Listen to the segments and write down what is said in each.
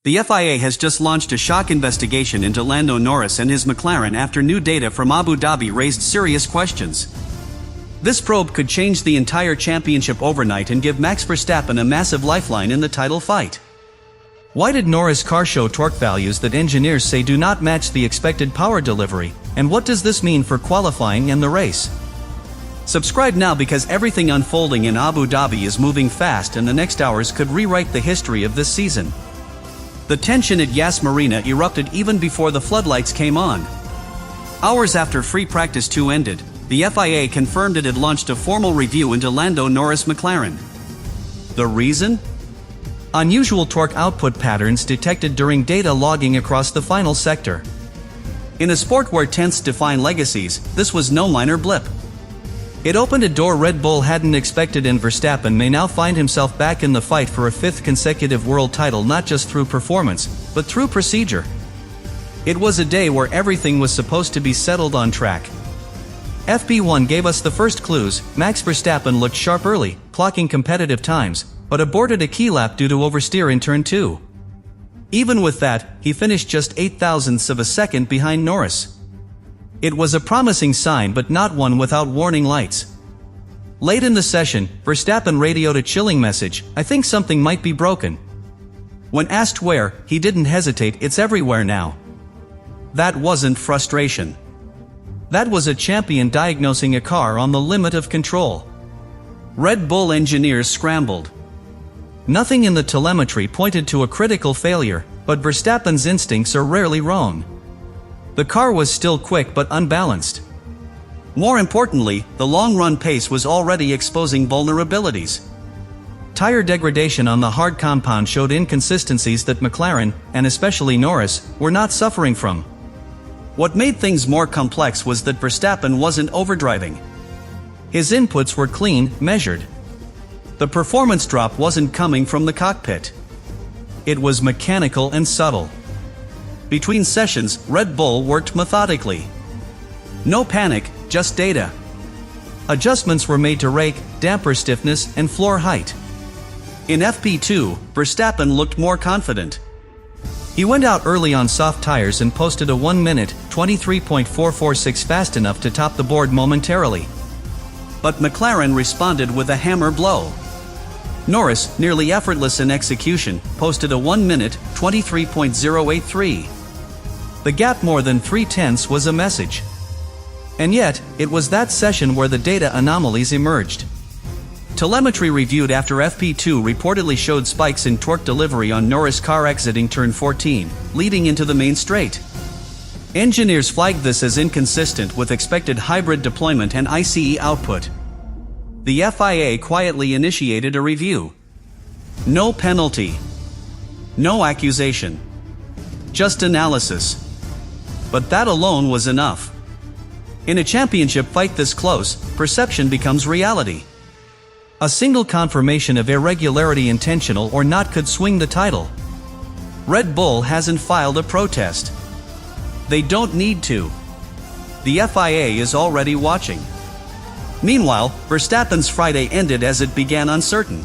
The FIA has just launched a shock investigation into Lando Norris and his McLaren after new data from Abu Dhabi raised serious questions. This probe could change the entire championship overnight and give Max Verstappen a massive lifeline in the title fight. Why did Norris' car show torque values that engineers say do not match the expected power delivery, and what does this mean for qualifying and the race? Subscribe now because everything unfolding in Abu Dhabi is moving fast and the next hours could rewrite the history of this season. The tension at Yas Marina erupted even before the floodlights came on. Hours after Free Practice 2 ended, the FIA confirmed it had launched a formal review into Lando Norris' McLaren. The reason? Unusual torque output patterns detected during data logging across the final sector. In a sport where tenths define legacies, this was no minor blip. It opened a door Red Bull hadn't expected, and Verstappen may now find himself back in the fight for a fifth consecutive world title, not just through performance, but through procedure. It was a day where everything was supposed to be settled on track. FP1 gave us the first clues. Max Verstappen looked sharp early, clocking competitive times, but aborted a key lap due to oversteer in turn 2. Even with that, he finished just 8 thousandths of a second behind Norris. It was a promising sign, but not one without warning lights. Late in the session, Verstappen radioed a chilling message: "I think something might be broken." When asked where, he didn't hesitate: "It's everywhere now." That wasn't frustration. That was a champion diagnosing a car on the limit of control. Red Bull engineers scrambled. Nothing in the telemetry pointed to a critical failure, but Verstappen's instincts are rarely wrong. The car was still quick but unbalanced. More importantly, the long-run pace was already exposing vulnerabilities. Tire degradation on the hard compound showed inconsistencies that McLaren, and especially Norris, were not suffering from. What made things more complex was that Verstappen wasn't overdriving. His inputs were clean, measured. The performance drop wasn't coming from the cockpit. It was mechanical and subtle. Between sessions, Red Bull worked methodically. No panic, just data. Adjustments were made to rake, damper stiffness, and floor height. In FP2, Verstappen looked more confident. He went out early on soft tires and posted a 1 minute, 23.446 fast enough to top the board momentarily. But McLaren responded with a hammer blow. Norris, nearly effortless in execution, posted a 1 minute, 23.083. The gap more than 3/10 was a message. And yet, it was that session where the data anomalies emerged. Telemetry reviewed after FP2 reportedly showed spikes in torque delivery on Norris' car exiting turn 14, leading into the main straight. Engineers flagged this as inconsistent with expected hybrid deployment and ICE output. The FIA quietly initiated a review. No penalty. No accusation. Just analysis. But that alone was enough. In a championship fight this close, perception becomes reality. A single confirmation of irregularity, intentional or not, could swing the title. Red Bull hasn't filed a protest. They don't need to. The FIA is already watching. Meanwhile, Verstappen's Friday ended as it began uncertain.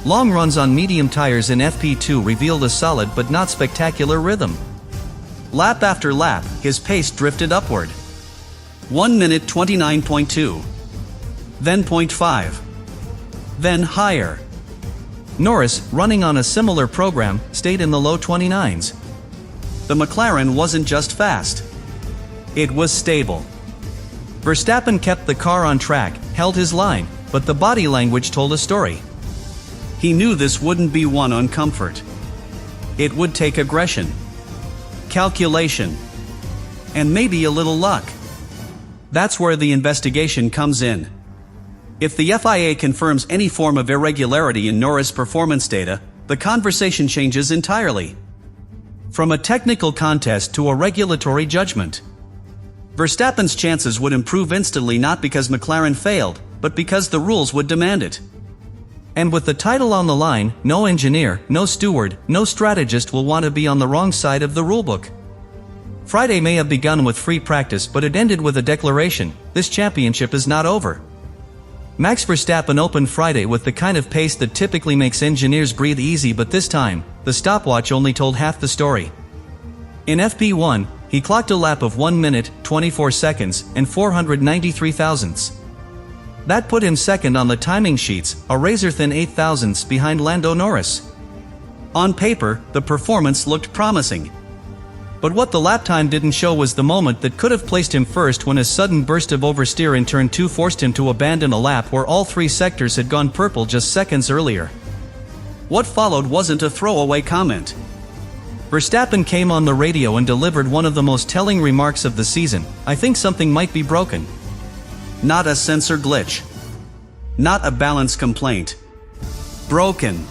Long runs on medium tires in FP2 revealed a solid but not spectacular rhythm. Lap after lap, his pace drifted upward. 1 minute 29.2. Then 0.5. Then higher. Norris, running on a similar program, stayed in the low 29s. The McLaren wasn't just fast. It was stable. Verstappen kept the car on track, held his line, but the body language told a story. He knew this wouldn't be won on comfort. It would take aggression, calculation, and maybe a little luck. That's where the investigation comes in. If the FIA confirms any form of irregularity in Norris' performance data, the conversation changes entirely. From a technical contest to a regulatory judgment. Verstappen's chances would improve instantly, not because McLaren failed, but because the rules would demand it. And with the title on the line, no engineer, no steward, no strategist will want to be on the wrong side of the rulebook. Friday may have begun with free practice, but it ended with a declaration: this championship is not over. Max Verstappen opened Friday with the kind of pace that typically makes engineers breathe easy, but this time, the stopwatch only told half the story. In FP1, he clocked a lap of 1 minute, 24 seconds, and 493 thousandths. That put him second on the timing sheets, a razor-thin 8 thousandths behind Lando Norris. On paper, the performance looked promising. But what the lap time didn't show was the moment that could have placed him first, when a sudden burst of oversteer in turn 2 forced him to abandon a lap where all 3 sectors had gone purple just seconds earlier. What followed wasn't a throwaway comment. Verstappen came on the radio and delivered one of the most telling remarks of the season: "I think something might be broken." Not a sensor glitch. Not a balance complaint. Broken.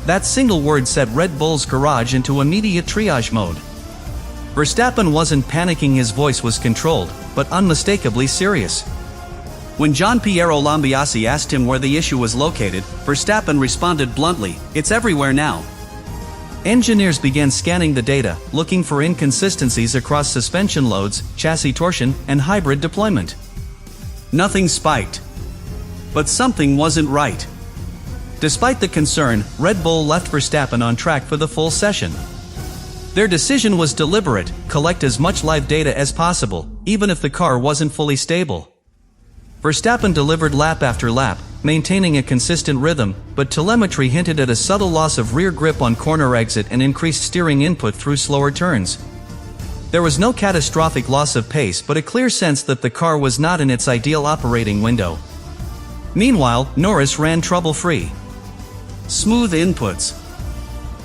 That single word set Red Bull's garage into immediate triage mode. Verstappen wasn't panicking, his voice was controlled, but unmistakably serious. When Gianpiero Lambiase asked him where the issue was located, Verstappen responded bluntly, "It's everywhere now." Engineers began scanning the data, looking for inconsistencies across suspension loads, chassis torsion, and hybrid deployment. Nothing spiked. But something wasn't right. Despite the concern, Red Bull left Verstappen on track for the full session. Their decision was deliberate: collect as much live data as possible, even if the car wasn't fully stable. Verstappen delivered lap after lap, maintaining a consistent rhythm, but telemetry hinted at a subtle loss of rear grip on corner exit and increased steering input through slower turns. There was no catastrophic loss of pace, but a clear sense that the car was not in its ideal operating window. Meanwhile, Norris ran trouble-free. Smooth inputs.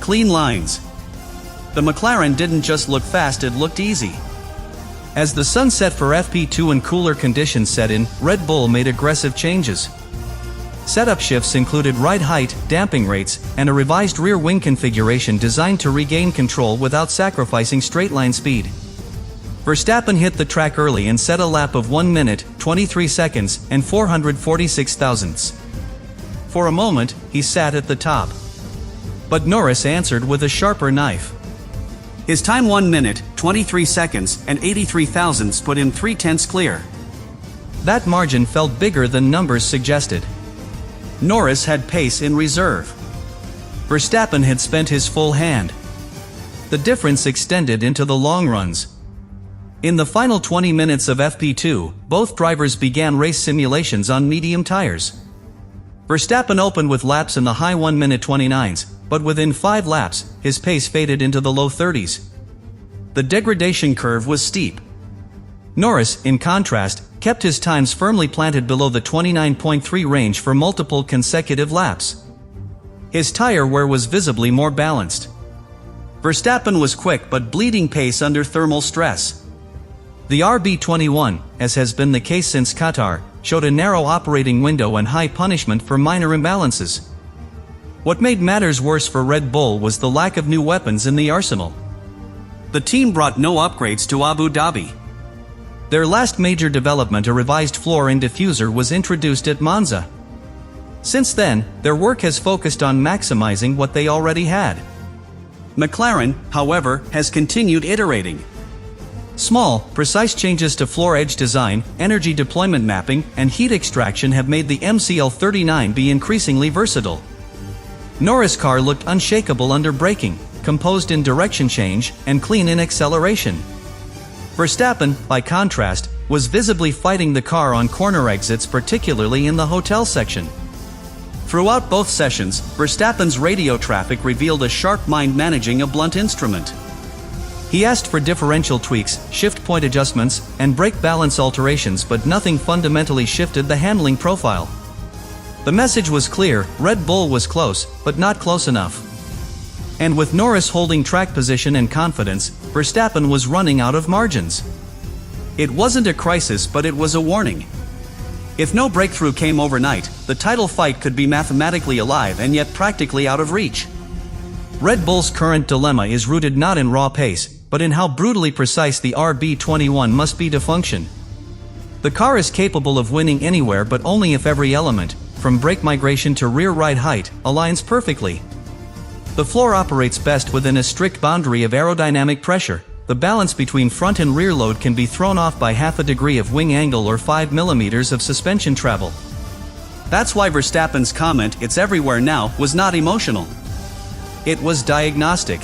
Clean lines. The McLaren didn't just look fast, it looked easy. As the sun set for FP2 and cooler conditions set in, Red Bull made aggressive changes. Setup shifts included ride height, damping rates, and a revised rear wing configuration designed to regain control without sacrificing straight-line speed. Verstappen hit the track early and set a lap of 1 minute, 23 seconds, and 446 thousandths. For a moment, he sat at the top. But Norris answered with a sharper knife. His time 1 minute, 23 seconds, and 83 thousandths put him 3/10 clear. That margin felt bigger than numbers suggested. Norris had pace in reserve. Verstappen had spent his full hand. The difference extended into the long runs. In the final 20 minutes of FP2, both drivers began race simulations on medium tires. Verstappen opened with laps in the high 1 minute 29s, but within 5 laps, his pace faded into the low 30s. The degradation curve was steep. Norris, in contrast, kept his times firmly planted below the 29.3 range for multiple consecutive laps. His tire wear was visibly more balanced. Verstappen was quick but bleeding pace under thermal stress. The RB21, as has been the case since Qatar, showed a narrow operating window and high punishment for minor imbalances. What made matters worse for Red Bull was the lack of new weapons in the arsenal. The team brought no upgrades to Abu Dhabi. Their last major development, a revised floor and diffuser, was introduced at Monza. Since then, their work has focused on maximizing what they already had. McLaren, however, has continued iterating. Small, precise changes to floor edge design, energy deployment mapping, and heat extraction have made the MCL39 be increasingly versatile. Norris' car looked unshakable under braking, composed in direction change, and clean in acceleration. Verstappen, by contrast, was visibly fighting the car on corner exits, particularly in the hotel section. Throughout both sessions, Verstappen's radio traffic revealed a sharp mind managing a blunt instrument. He asked for differential tweaks, shift point adjustments, and brake balance alterations, but nothing fundamentally shifted the handling profile. The message was clear: Red Bull was close, but not close enough. And with Norris holding track position and confidence, Verstappen was running out of margins. It wasn't a crisis, but it was a warning. If no breakthrough came overnight, the title fight could be mathematically alive and yet practically out of reach. Red Bull's current dilemma is rooted not in raw pace, but in how brutally precise the RB21 must be to function. The car is capable of winning anywhere, but only if every element, from brake migration to rear ride height, aligns perfectly. The floor operates best within a strict boundary of aerodynamic pressure. The balance between front and rear load can be thrown off by half a degree of wing angle or 5 mm of suspension travel. That's why Verstappen's comment, "It's everywhere now," was not emotional. It was diagnostic.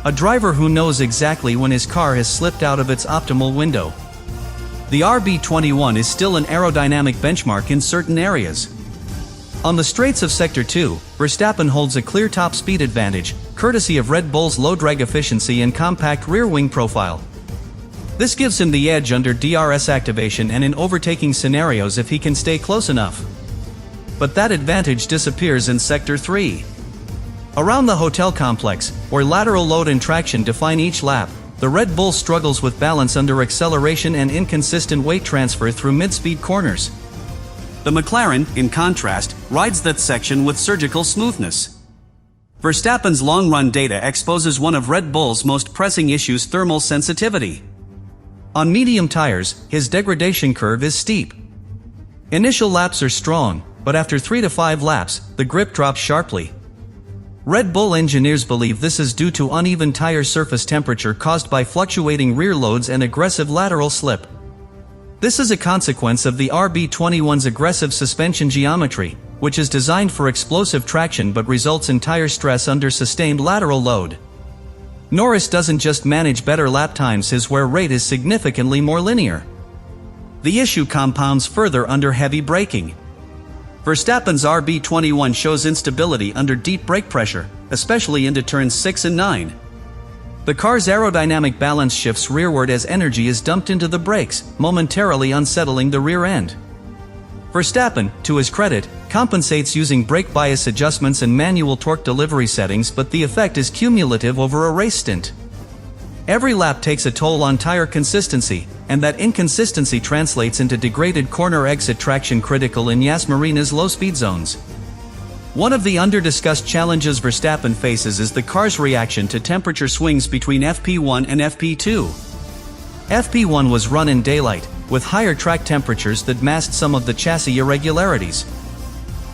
A driver who knows exactly when his car has slipped out of its optimal window. The RB21 is still an aerodynamic benchmark in certain areas. On the straights of Sector 2, Verstappen holds a clear top speed advantage, courtesy of Red Bull's low drag efficiency and compact rear wing profile. This gives him the edge under DRS activation and in overtaking scenarios if he can stay close enough. But that advantage disappears in Sector 3. Around the hotel complex, where lateral load and traction define each lap, the Red Bull struggles with balance under acceleration and inconsistent weight transfer through mid-speed corners. The McLaren, in contrast, rides that section with surgical smoothness. Verstappen's long-run data exposes one of Red Bull's most pressing issues: thermal sensitivity. On medium tires, his degradation curve is steep. Initial laps are strong, but after 3 to 5 laps, the grip drops sharply. Red Bull engineers believe this is due to uneven tire surface temperature caused by fluctuating rear loads and aggressive lateral slip. This is a consequence of the RB21's aggressive suspension geometry, which is designed for explosive traction but results in tire stress under sustained lateral load. Norris doesn't just manage better lap times, his wear rate is significantly more linear. The issue compounds further under heavy braking. Verstappen's RB21 shows instability under deep brake pressure, especially into turns 6 and 9. The car's aerodynamic balance shifts rearward as energy is dumped into the brakes, momentarily unsettling the rear end. Verstappen, to his credit, compensates using brake bias adjustments and manual torque delivery settings, but the effect is cumulative over a race stint. Every lap takes a toll on tire consistency, and that inconsistency translates into degraded corner exit traction, critical in Yas Marina's low-speed zones. One of the under-discussed challenges Verstappen faces is the car's reaction to temperature swings between FP1 and FP2. FP1 was run in daylight, with higher track temperatures that masked some of the chassis irregularities.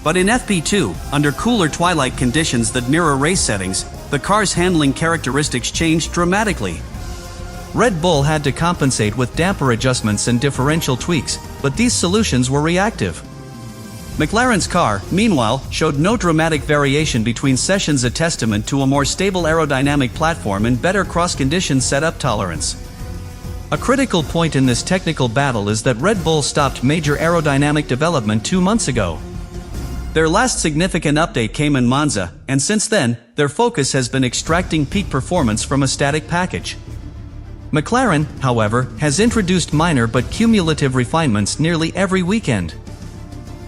But in FP2, under cooler twilight conditions that mirror race settings, the car's handling characteristics changed dramatically. Red Bull had to compensate with damper adjustments and differential tweaks, but these solutions were reactive. McLaren's car, meanwhile, showed no dramatic variation between sessions, a testament to a more stable aerodynamic platform and better cross-condition setup tolerance. A critical point in this technical battle is that Red Bull stopped major aerodynamic development 2 months ago. Their last significant update came in Monza, and since then, their focus has been extracting peak performance from a static package. McLaren, however, has introduced minor but cumulative refinements nearly every weekend.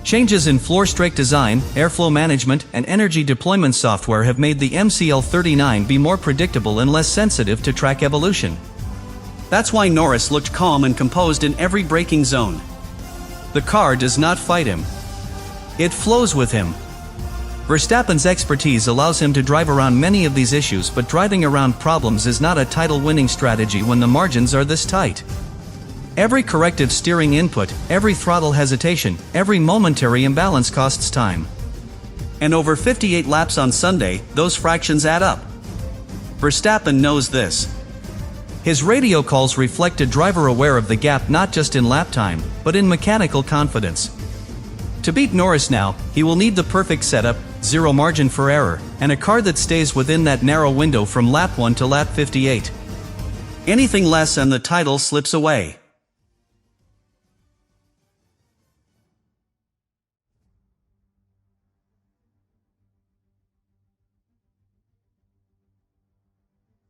Changes in floor strake design, airflow management, and energy deployment software have made the MCL39 be more predictable and less sensitive to track evolution. That's why Norris looked calm and composed in every braking zone. The car does not fight him. It flows with him. Verstappen's expertise allows him to drive around many of these issues, but driving around problems is not a title-winning strategy when the margins are this tight. Every corrective steering input, every throttle hesitation, every momentary imbalance costs time. And over 58 laps on Sunday, those fractions add up. Verstappen knows this. His radio calls reflect a driver aware of the gap not just in lap time, but in mechanical confidence. To beat Norris now, he will need the perfect setup, zero margin for error, and a car that stays within that narrow window from lap 1 to lap 58. Anything less and the title slips away.